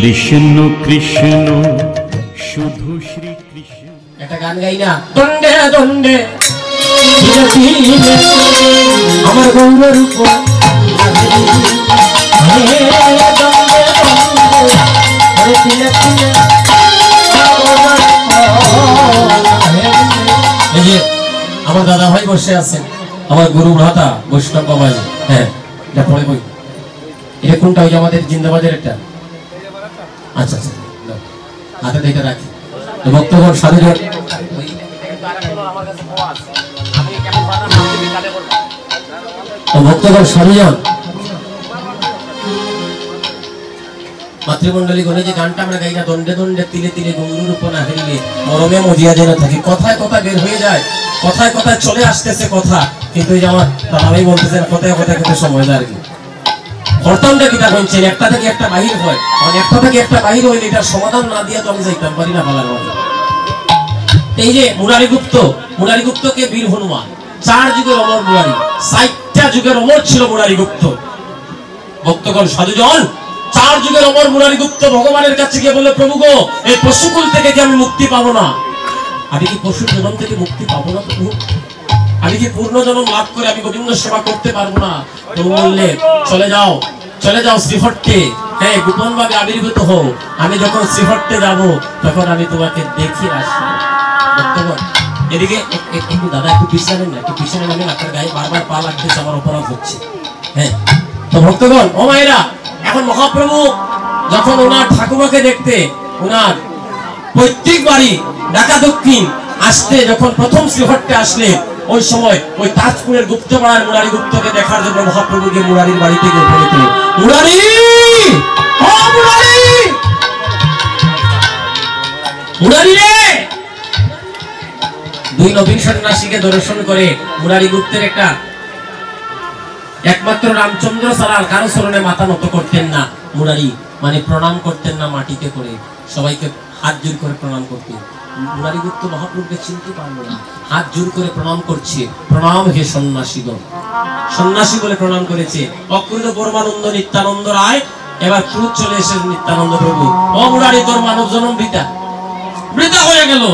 কৃষ্ণ কৃষ্ণ শুধু শ্রী কৃষ্ণ। একটা গান গাই না, দণ্ডে দণ্ডে আমার গৌর রূপ আমার দাদা ভাই বসে আছেন, আমার গুরু ভ্রাতা বৈষ্ণব বাবাজি। হ্যাঁ, এটা পড়ে বই। এটা কোনটা? ওই যে আমাদের জিন্দাবাদের একটা। আচ্ছা আচ্ছা, হাতে দেখে রাখি। ভক্তগণ সাধুজন, ভক্তগণ সাধুজন, মাতৃমন্ডলী গণে যে গানটা আমরা গাই না, দণ্ডে দণ্ডে তিলে তিলে গৌরুর উপর না হেরিলে মরমে মজিয়া যেন থাকি। কথায় কথা বের হয়ে যায়, কথায় কথায় চলে আসতেছে কথা, কিন্তু এই যে আমার দাদাভাই বলতেছেন কথায় কথায় কথা সময় যায় আর কি। বর্তমানটা কিতা বলছেন, একটা থেকে একটা বাহির হয়, মানে একটা থেকে একটা বাহির হইলে এটার সমাধান না দিয়ে তো আমি যাইতাম পারি না ভালার মতো। এই যে মুরারি গুপ্তকে বীর হনুমান, 4 যুগের অমর মুরারি, 60টা যুগের অমর ছিল মুরারি গুপ্ত। ভক্তগণ সাধুজন, 4 যুগের অমর মুরারি গুপ্ত ভগবানের কাছে গিয়ে বলে, প্রভু গো, এই পশুকুল থেকে কি আমি মুক্তি পাবো না? আমি কি পশু জন্ম থেকে মুক্তি পাবো না প্রভু? আমি কি পূর্ণ জন্ম লাভ করে আমি গোবিন্দ সেবা করতে পারবো না? প্রভু বললেন, চলে যাও শ্রীহট্টে, হ্যাঁ, গোপন ভাবে আবির্ভূত হও। আমি যখন শ্রীহট্টে যাব তখন আমি তোমাকে দেখে আসবো। ভক্তগণ এদিকে একটু দাদা একটু পিছনে না, একটু পিছনে নামে, আপনার গায়ে বারবার পা লাগতেছে, আমার অপরাধ হচ্ছে। হ্যাঁ, তো ভক্তগণ ও মায়েরা, এখন মহাপ্রভু যখন ওনার ঠাকুমাকে দেখতে, ওনার পৈতৃক বাড়ি ঢাকা দক্ষিণ আসতে, যখন প্রথম শ্রীহট্টে আসলে, ওই সময় ওই তাজপুরের গুপ্তপাড়ার মুরারি গুপ্তকে দেখার জন্য মহাপ্রভু গিয়ে মুরারির বাড়ি থেকে উপনীত। মুরারি, ও মুরারি, মুরারি রে! 2 নবীন সন্ন্যাসীকে দর্শন করে মুরারি গুপ্তের একটা, একমাত্র রামচন্দ্র ছাড়া কারো চরণে মাথা নত করতেন না মুরারি, মানে প্রণাম করতেন না মাটিতে করে, সবাইকে হাত জোর করে প্রণাম করতেন। মুরারি গুপ্ত মহাপ্রভুকে চিনতে পারলো না, হাত জোর করে প্রণাম করছে, প্রণাম হে সন্ন্যাসীগণ, সন্ন্যাসী বলে প্রণাম করেছে। অকৃত পরমানন্দ নিত্যানন্দ রায় এবার ক্রোধ চলে এসে, নিত্যানন্দ প্রভু, ও মুরারি, তোর মানব জন্ম বৃথা হয়ে গেল।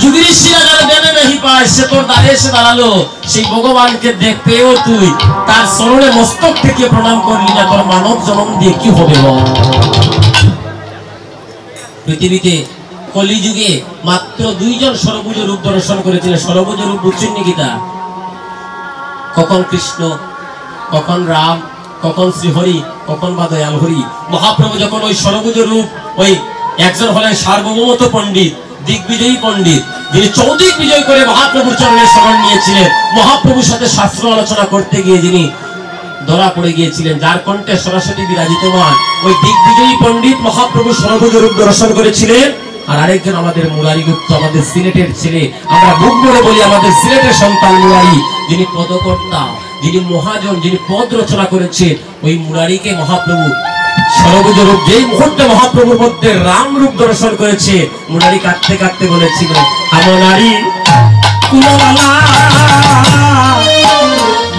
যুগির শিরা যারা দেনে নাহি পায়, সে তোর দ্বারে এসে দাঁড়ালো, সেই ভগবানকে দেখতেও তুই তার চরণে মস্তক থেকে প্রণাম করলি না, তোর মানব জন্ম দিয়ে কি হবে বল? পৃথিবীতে কলিযুগে মাত্র 2 জন সর্বভুজ রূপ দর্শন করেছিলেন। সর্বভুজ রূপ বুঝছেন নাকি? তা কখন কৃষ্ণ, কখন রাম, কখন শ্রীহরি, কখন বা দয়াল হরি। মহাপ্রভু যখন ওই সর্বভুজ রূপ, ওই একজন হলেন সার্বভৌমত পণ্ডিত, দিগ্বিজয়ী পণ্ডিত, যিনি চৌদিক বিজয় করে মহাপ্রভুর চরণের শরণ নিয়েছিলেন। মহাপ্রভুর সাথে শাস্ত্র আলোচনা করতে গিয়ে যিনি ধরা পড়ে গিয়েছিলেন, যার কণ্ঠে সরস্বতী বিরাজিতমান, ওই দিগ্বিজয়ী পণ্ডিত মহাপ্রভু সর্বভুজ রূপ দর্শন করেছিলেন। আর আরেকজন আমাদের মুরারি গুপ্ত, আমাদের সিলেটের ছেলে, আমরা বুক ভরে বলি আমাদের সিলেটের সন্তান মুরারি, যিনি পদকর্তা, যিনি মহাজন, যিনি পদ রচনা করেছে, ওই মুরারিকে মহাপ্রভু সর্বভুজ রূপ, যেই মুহূর্তে মহাপ্রভুর মধ্যে রাম রূপ দর্শন করেছে, মুরারি কাঁদতে কাঁদতে বলেছিল, আমার নারী কুলবালা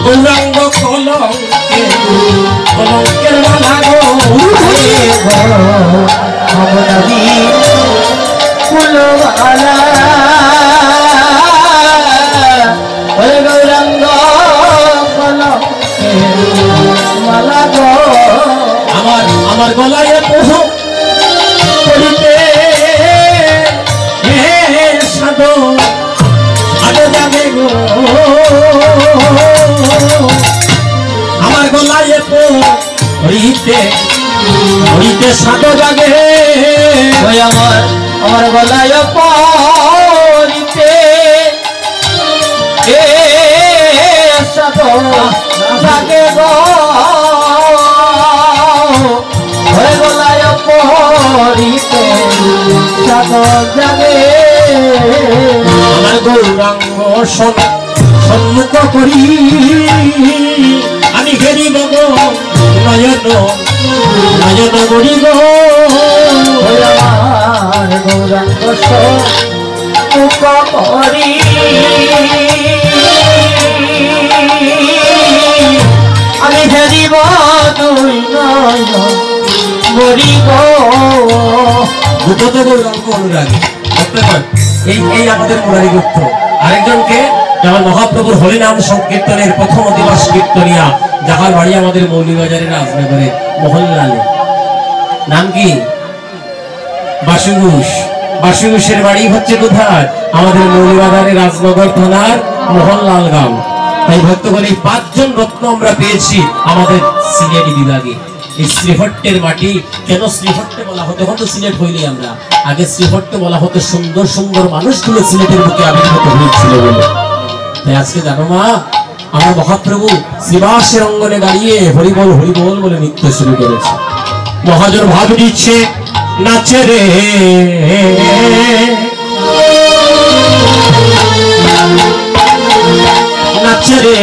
গৌরাঙ্গ কলঙ্কের মালা গো, আমার নারী কুলবালা গৌরাঙ্গ কলঙ্কের মালা গো, আমার গলায় প্রভু করিতে সাধু সাধু যাবে গো, আমার গলায় হইতে হইতে সাধু জাগে, আমার গলায় পরিতে সাধু জাগে গো, গলায় পরিতে সাধু জাগে, আমার গৌরাঙ্গ সম্মুখ করি আমি হেরি বগ নয়ন নয়ন গড়ি গো, আমার গৌরাঙ্গ সম্মুখ করি আমি হেরিব দুই নয়ন করি গো দুটো তো গৌরাঙ্গ অনুরাগী এই আমাদের মুরারি গুপ্ত আরেকজনকে যেমন মহাপ্রভুর হরিনাম সংকীর্তনের প্রথম দিবস কীর্তনিয়া যাহার বাড়ি আমাদের মৌলিবাজারের রাজনগরে মোহনলালে নাম কি বাসুঘোষ বাসুঘোষের বাড়ি হচ্ছে কোথায় আমাদের মৌলিবাজারের রাজনগর থানার মোহনলাল গ্রাম তাই ভক্তগণ এই 5 জন রত্ন আমরা পেয়েছি আমাদের সিলেট বিভাগে এই শ্রীহট্টের মাটি কেন শ্রীহট্টে বলা হতো হয়তো সিলেট হইলে আমরা আগে শ্রীহট্টে বলা হতো সুন্দর সুন্দর মানুষগুলো সিলেটের বুকে আবির্ভূত হয়েছিল বলে তাই আজকে জানো মা আমার মহাপ্রভু শ্রীবাসের অঙ্গনে দাঁড়িয়ে হরিবল হরিবল বলে নৃত্য শুরু করেছে মহাজন ভাব দিচ্ছে নাচে রে নাচে রে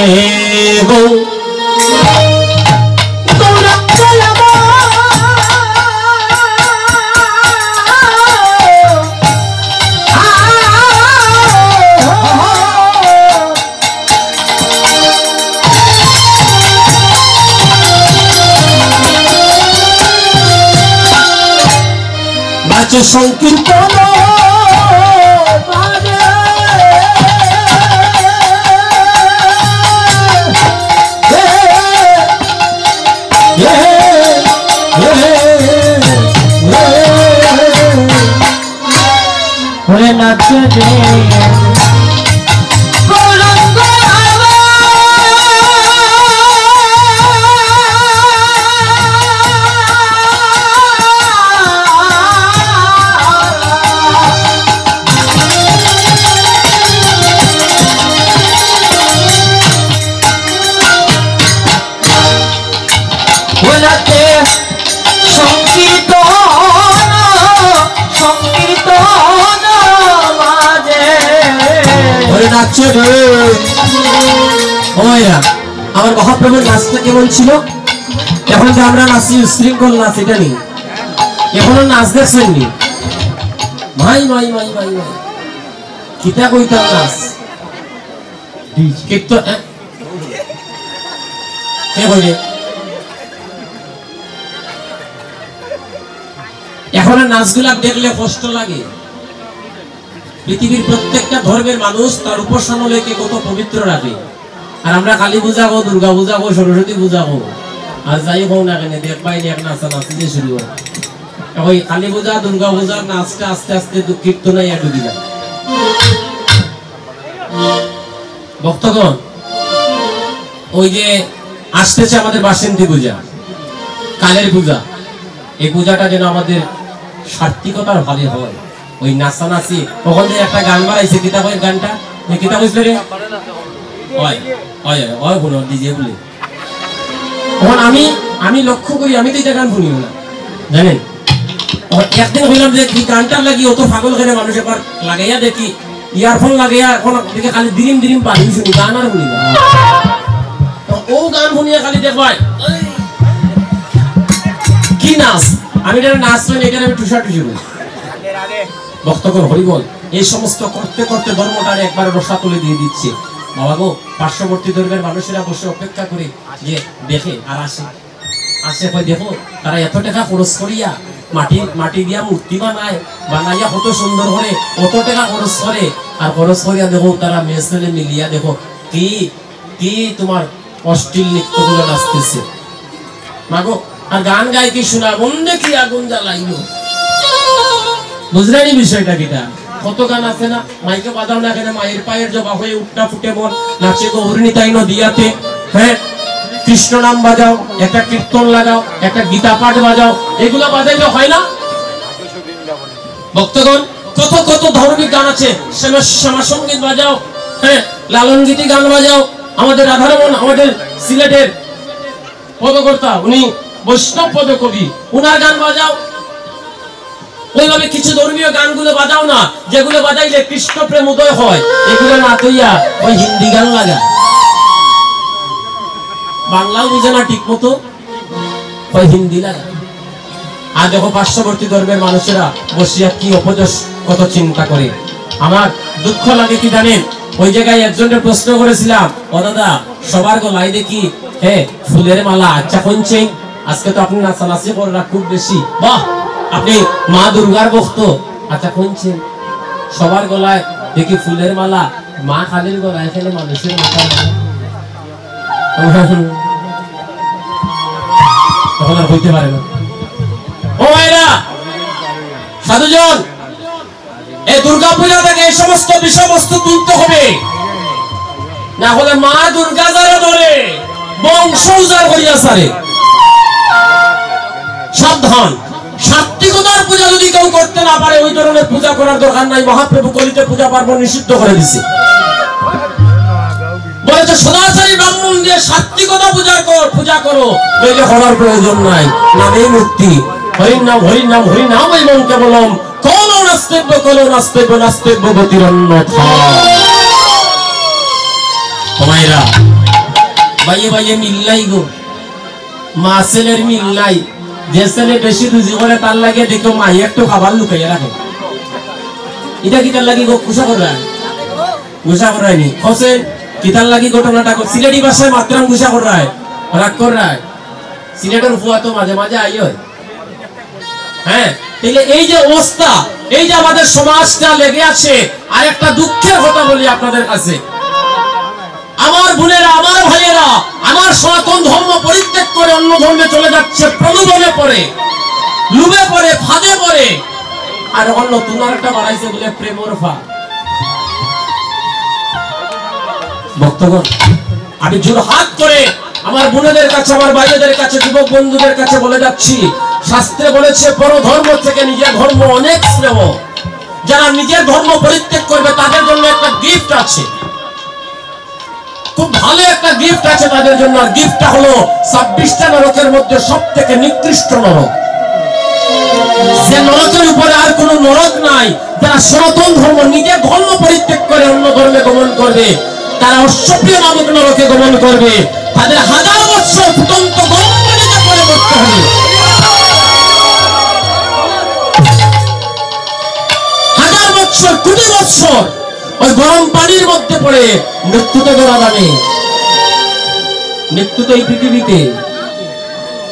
গো সংকীর্তন নাচে রে আমার মহাপ্রভুর নাচটা কেমন ছিল এখন যে আমরা নাচি শৃঙ্খল নাচ এটা নেই এখনো নাচ দেখছেন নি ভাই ভাই ভাই ভাই ভাই কিতা কইতাম নাচ কীর্তন কে কইলে এখন নাচগুলা দেখলে কষ্ট লাগে পৃথিবীর প্রত্যেকটা ধর্মের মানুষ তার উপাসনালয়কে কত পবিত্র রাখে আর আমরা কালী পূজা গো দুর্গা পূজা গো সরস্বতী পূজা গো আর যাই হোক না কেন দেখবাই এক নাচা নাচিতে শুরু হয় ওই কালী পূজা দুর্গা পূজার নাচটা আস্তে আস্তে কীর্তনে ডুবি যায় ভক্তগণ ওই যে আসতেছে আমাদের বাসন্তী পূজা কালের পূজা এই পূজাটা যেন আমাদের সার্থিকতার ভাবে হয় ওই নাচানাচি ওখান থেকে একটা গান বাড়াইছে কিতাবের গানটা কিতাব হয়েছিল রে আমি লক্ষ্য করি আমি তো এটা গান শুনি না জানেন একদিন হইলাম যে এই গানটার লাগি অত পাগল করে মানুষ এবার লাগাইয়া দেখি ইয়ারফোন লাগাইয়া এখন খালি দিরিম দিরিম পানি শুনি গান আর শুনি না ও গান শুনিয়া খালি দেখবাই কি নাচ আমি এটা নাচ পাই এটা আমি টুসা টুসি করি ভক্তগণ হরিবল এই সমস্ত করতে করতে ধর্মটার একবার রসা তুলে দিয়ে দিচ্ছে বাবা গো পার্শ্ববর্তী ধর্মের মানুষেরা বসে অপেক্ষা করে যে দেখে আর আসে আসে কই দেখো তারা এত টাকা খরচ করিয়া মাটি দিয়া মূর্তি বানাইয়া কত সুন্দর করে কত টাকা খরচ করে আর খরচ করিয়া দেখো তারা মেসলে মিলিয়া দেখো কি কি তোমার অশ্লীল নৃত্যগুলো নাচতেছে মাগো আর গান গাই কি শোনা বন্ধে কি আগুন জ্বালাইলো বুঝলেনি বিষয়টা কিটা কত গান আছে না মাইকে বাজাও না কেন মায়ের পায়ের জবা হয়ে উঠটা ফুটে মন নাচে গৌরী তাই নদিয়াতে হ্যাঁ কৃষ্ণ নাম বাজাও একটা কীর্তন লাগাও একটা গীতা পাঠ বাজাও এগুলো বাজাইলে হয় না ভক্তগণ কত কত ধর্মিক গান আছে শ্যামা সঙ্গীত বাজাও হ্যাঁ লালন গীতি গান বাজাও আমাদের রাধারমন আমাদের সিলেটের পদকর্তা উনি বৈষ্ণব পদকবি উনার গান বাজাও ওইভাবে কিছু ধর্মীয় গানগুলো বাজাও না যেগুলো বাজাইলে কৃষ্ণ প্রেম উদয় হয় এগুলো না তৈয়া ওই হিন্দি গান লাগা বাংলাও বুঝে না ঠিক মতো ওই হিন্দি লাগা আর দেখো পার্শ্ববর্তী ধর্মের মানুষেরা বসিয়া কি অপযশ কত চিন্তা করে আমার দুঃখ লাগে কি জানেন ওই জায়গায় একজনের প্রশ্ন করেছিলাম ও দাদা সবার গলায় দেখি ফুলের মালা আচ্ছা কোনছে আজকে তো আপনি নাচানাচি করা খুব বেশি, বাহ আপনি মা দুর্গার ভক্ত। আচ্ছা শুনছেন সবার গলায় দেখি ফুলের মালা, মা কালীর গলায় এখানে মানুষের মাথা তখন আর হইতে পারে না। ও ভাইরা সাধুজন, এই দুর্গা পূজা থেকে এই সমস্ত বিষয়বস্তু তুলতে হবে, না হলে মা দুর্গা যারা ধরে বংশ উজাড় করিয়া সারে। সাবধান, সাত্বিকতার পূজা যদি কেউ করতে না পারে ওই ধরনের পূজা করার দরকার নাই। মহাপ্রভু কলিতে পূজা পার্বণ নিষিদ্ধ করে দিছে, বলেছে সদাচারী ব্রাহ্মণ দিয়ে সাত্বিকতা পূজা করো, নইলে করার প্রয়োজন নাই। নামেই মুক্তি, হরির নাম হরির নাম হরি নাম এবং কেবলম, কলো নাস্তেব্য কলো নাস্তেব্য নাস্তেব্য গতির অন্যথা। মায়েরা বাইয়ে বাইয়ে মিল নাই গো, মা ছেলের মিল নাই। যে ছেলে বেশি রুজি করে তার লাগে দেখো মাই একটু খাবার লুকাইয়া রাখে। এটা কি তার লাগি গো কুসা করায় গুসা করায়নি হোসেন কি তার লাগি ঘটনাটা সিলেটি ভাষায় মাত্রাম গুসা করায় রাগ করায়। সিলেটের ফুয়া তো মাঝে মাঝে আই হয়। হ্যাঁ তাহলে এই যে অবস্থা, এই যে আমাদের সমাজটা লেগে আছে। আর একটা দুঃখের কথা বলি আপনাদের কাছে, আমার বোনেরা আমার ভাইয়েরা আমার সনাতন ধর্ম পরিত্যাগ করে অন্য ধর্মে চলে যাচ্ছে, প্রলোভনে পড়ে, লুভে পড়ে, ফাঁদে পড়ে। আর অন্য নতুন একটা বানাইছে বলে প্রেমর ফা। ভক্তগণ, আমি জোর হাত করে আমার বোনেদের কাছে, আমার ভাইদের কাছে, যুবক বন্ধুদের কাছে বলে যাচ্ছি, শাস্ত্রে বলেছে পর ধর্ম থেকে নিজের ধর্ম অনেক শ্রেয়। যারা নিজের ধর্ম পরিত্যাগ করবে তাদের জন্য একটা গিফট আছে, খুব ভালো একটা গিফট আছে তাদের জন্য। আর গিফটটা হলো 26টা নরকের মধ্যে সবথেকে নিকৃষ্ট নরক। যে নরকের উপরে আর কোনো নরক নাই। যারা সনাতন ধর্ম নিজের ধর্ম পরিত্যাগ করে অন্য ধর্মে গমন করবে, তারা অশ্বপ্রিয় নামক নরকে গমন করবে। তাদের 1000 বছর ফুটন্ত গরম পানিতে পড়ে মরতে হবে। 1000 বছর, কোটি বছর ওই গরম পানির মধ্যে পড়ে মৃত্যুতে ধরা যাবে। মৃত্যু তো এই পৃথিবীতে,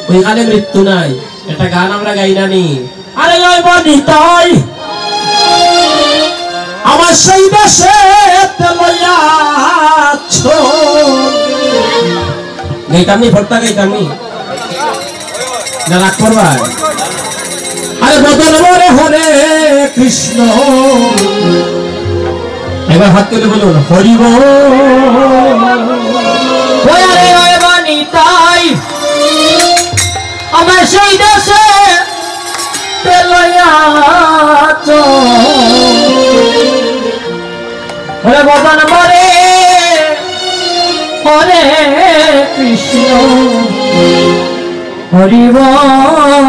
ওইখানে মৃত্যু নাই। একটা গান আমরা গাই না নি, আরে লয়বানি তাই আমার সেই দেশে লইয়াছো। গাইতামনি ভর্তা গাইতামনি না রাগ করবা। আরে বদল বলে হরে কৃষ্ণ, এবার হাত তুলে বলুন হরি বল। তাই আমার সেই দেশে বদন মরে হরে কৃষ্ণ হরি বল।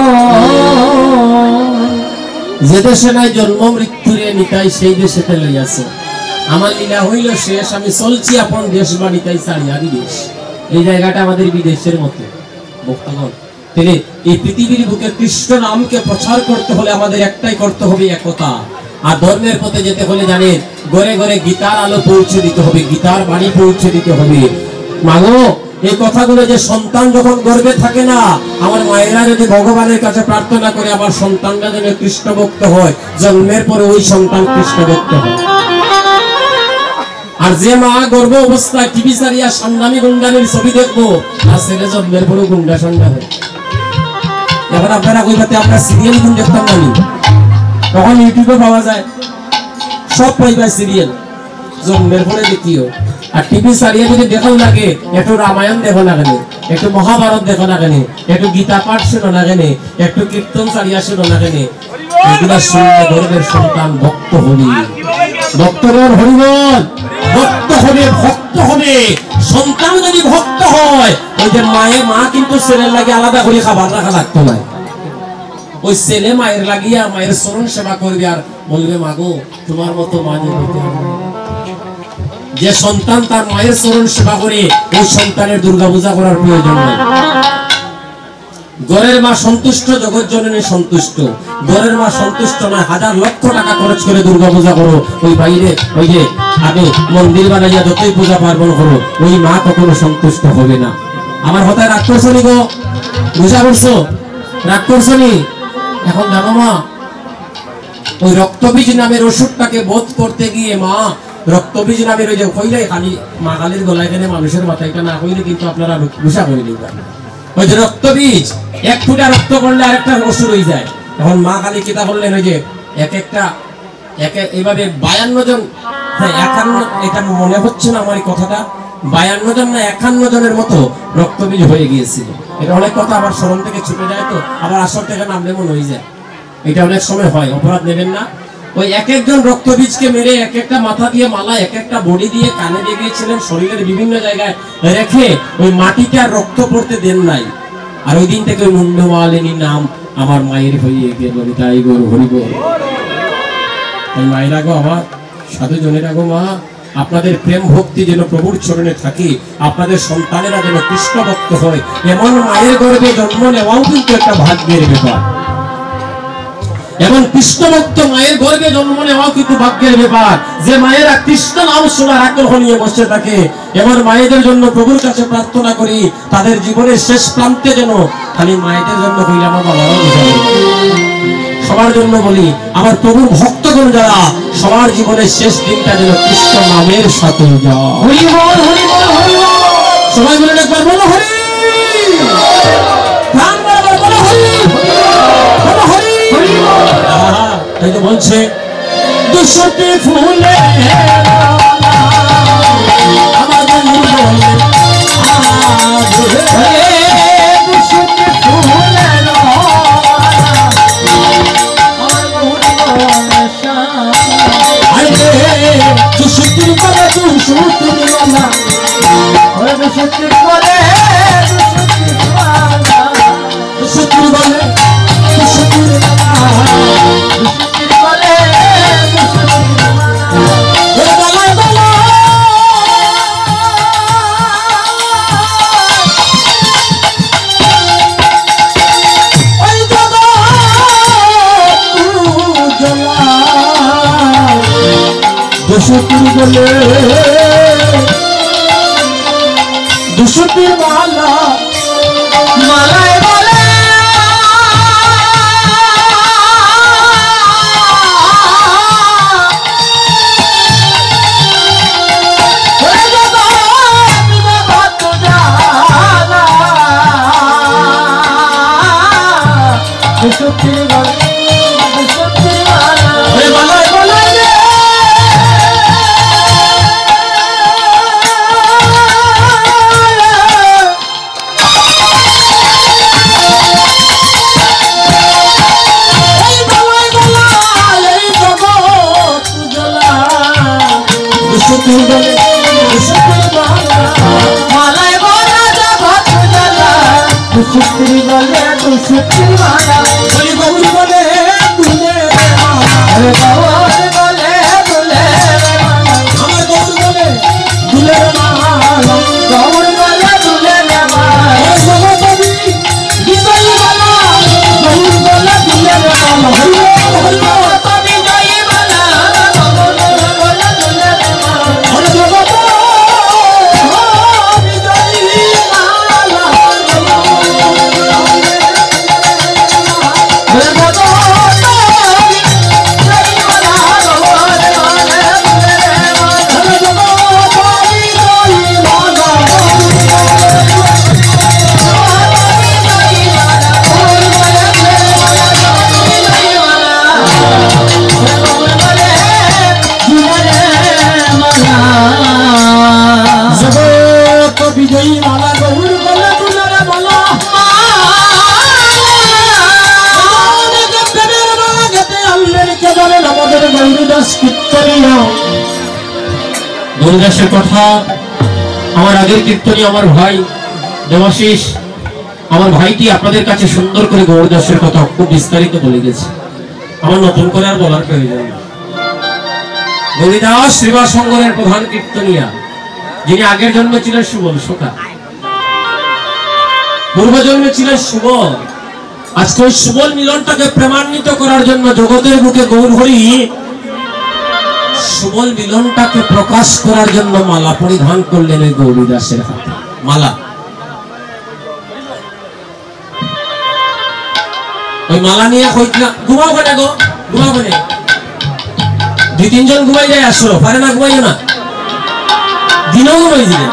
যে দেশে নাই জন্ম মৃত্যুরে নিতাই সেই দেশেতে লইয়াছে। আমার লীলা হইল শেষ, আমি চলছি আপন দেশ বাড়িতাই ছাড়িয়া বিদেশ। এই জায়গাটা আমাদের বিদেশের মতো। ভক্তগণ, তাহলে এই পৃথিবীর বুকে কৃষ্ণ নামকে প্রচার করতে হলে আমাদের একটাই করতে হবে, একতা। আর ধর্মের পথে যেতে হলে জানেন, ঘরে ঘরে গীতার আলো পৌঁছে দিতে হবে, গীতার বাণী পৌঁছে দিতে হবে। মাগো, এই কথাগুলো যে সন্তান যখন গর্ভে থাকে না, আমার মায়েরা যদি ভগবানের কাছে প্রার্থনা করে আমার সন্তানরা যেন কৃষ্ণ ভক্ত হয়, জন্মের পরে ওই সন্তান কৃষ্ণ ভক্ত হয়। আর যে মা গর্ভ অবস্থায় টিভি সারিয়া সান্দামি গুন্ডানির ছবি দেখবো, আর ছেলে জন্মের পরে গুন্ডা সন্ডা হয়। এখন আপনারা কইবাতে আমরা সিরিয়াল গুণ দেখতাম না, তখন ইউটিউবে পাওয়া যায়, সব পাইবা সিরিয়াল জন্মের পরে দেখিও। আর টিভি সারিয়া যদি দেখাও লাগে, একটু রামায়ণ দেখো না কেন, একটু মহাভারত দেখো না কেন, একটু গীতা পাঠ শোনো না কেন, একটু কীর্তন সারিয়া শোনো না কেন, এগুলা শুনলে গর্বের সন্তান ভক্ত হবে। ভক্তগণ হরিবল, ভক্ত হবে, ভক্ত হবে। সন্তান যদি ভক্ত হয়, ওই যে মা কিন্তু ছেলের লাগে আলাদা করে খাবার রাখা লাগতো না। ওই ছেলে মায়ের লাগিয়া মায়ের চরণ সেবা করবে আর বলবে, মাগো তোমার মতো মা হতে হবে। যে সন্তান তার মায়ের চরণ সেবা করে, ওই সন্তানের দুর্গা পূজা করার প্রয়োজন নেই। ঘরের মা সন্তুষ্ট, জগৎ জননী সন্তুষ্ট। ঘরের মা সন্তুষ্ট নয়, 1000 লক্ষ টাকা খরচ করে দুর্গা পূজা করো, ওই বাইরে ওই যে আমি মন্দির বানাইয়া যতই পূজা পার্বণ করো, ওই মা কখনো সন্তুষ্ট হবে না। আমার হতায় রাগ করছো নি গো? বুঝা করছো? রাগ করছো নি? এখন জানো মা, ওই রক্তবীজ নামের ওষুধটাকে বোধ করতে গিয়ে মা, রক্তবীজ নামের ওই যে কইলে খালি মা কালীর গলায় কেনে মানুষের মাথায় এটা না কইলে কিন্তু আপনারা বুঝা করে নিবেন। ওই যে রক্তবীজ, এক ফুটা রক্ত করলে আরেকটা ওষুধ হয়ে যায়। এখন মা কালী কিতা বললেন, ওই যে এইভাবে 52 জন, হ্যাঁ 51, এটা মনে হচ্ছে না আমার এই কথাটা, 52 জন না 51 জনের মতো রক্তবীজ হয়ে গিয়েছিল। এটা অনেক কথা আমার স্মরণ থেকে ছুটে যায়, তো আবার আসর থেকে নামলে মনে হয়ে যায়। এটা অনেক সময় হয়, অপরাধ নেবেন না। ওই এক একজন রক্তবীজকে মেরে এক একটা মাথা দিয়ে মালা, এক একটা বডি দিয়ে কানে দিয়ে গিয়েছিলেন, শরীরের বিভিন্ন জায়গায় রেখে ওই মাটিতে আর রক্ত পড়তে দেন নাই। আর ওই দিন থেকে ওই মুন্ডমালিনী নাম আমার মায়ের হয়ে গেল। তাই গো হরিব, মায়েরা গো, আমার সাধু জনেরা গো, মা আপনাদের প্রেম ভক্তি যেন প্রভুর চরণে থাকে, আপনাদের সন্তানেরা যেন কৃষ্ণ ভক্ত হয়, এমন মায়ের গর্ভে জন্ম নেওয়াও কিন্তু একটা ভাগ্যের ব্যাপার। এমন কৃষ্ণ ভক্ত মায়ের গর্ভে জন্ম নেওয়াও কিন্তু ভাগ্যের ব্যাপার। যে মায়েরা কৃষ্ণ নাম শোনার আগ্রহ নিয়ে বসে থাকে, এমন মায়েদের জন্য প্রভুর কাছে প্রার্থনা করি, তাদের জীবনের শেষ প্রান্তে যেন খালি মায়েদের জন্য কইলে আমার বাবারাও বুঝাবে, সবার জন্য বলি, আমার প্রভুর ভক্তগণ যারা, সবার জীবনের শেষ দিনটা যেন কৃষ্ণ নামের সাথে যায়। হরি বল, হরি বল, হরি বল। সবাই বলেন একবার বলো হরি, প্রাণ বরাবর বলো হরি, বলো হরি, হরি বল। তাই তো বলছে, দুশোটি ফুলে আমার বন্ধু বলে দুশোটি ফুলে দুশোটির বলে দুশোটির মালা, দুশোটির বলে দুশোটির মালা, দুশোটির বলে দুশোটির মালা, দুশোটির বলে দুশোটির মালা। ওই দাদা দুশোটির বলে দুশোটির মালা, মালায় বলে দুশোটির বলে দুশোটির মালা, মালায় বলে মালায় বলা জগৎ জ্বালা, দুশোটির বলে দুশোটির মালা, বলি গৌর বলে দুলে মালা, গৌর বলে দুলে মালা, আমার গৌর বলে দুলে মালা, গৌর বলে দুলে মালা, জগৎবি বিজয়ী মালা, গৌর বলে দুলে মালা, জগৎবি বিজয়ী মালা, গৌর বলে দুলে মালা, জগৎ বিজয়ী মালা, গৌর বলে দুলে মালা, গৌরদাসের কথা আমার আগের কীর্তনী আমার ভাই দেবাশিস, আমার ভাইটি আপনাদের কাছে সুন্দর করে গৌরদাসের কথা খুব বিস্তারিত বলে গেছে, আমার নতুন করে আর বলার প্রয়োজন নেই। গৌরীদাস সেবা সংঘের প্রধান কীর্তনিয়া, যিনি আগের জন্মে ছিলেন সুবল সখা, পূর্ব জন্মে ছিলেন সুবল। আজকে ওই সুবল মিলনটাকে প্রেমান্বিত করার জন্য জগতের বুকে গৌর হরি সুবল মিলনটাকে প্রকাশ করার জন্য মালা পরিধান করলেন ওই গৌরীদাসের হাতে। মালা ওই মালা নিয়ে কইত না ঘুমাও কেন গো ঘুমাও কেন 2-3 জন ঘুমাই যায় আসলো পারে না ঘুমাইও না দিনও ঘুমাই দিলেন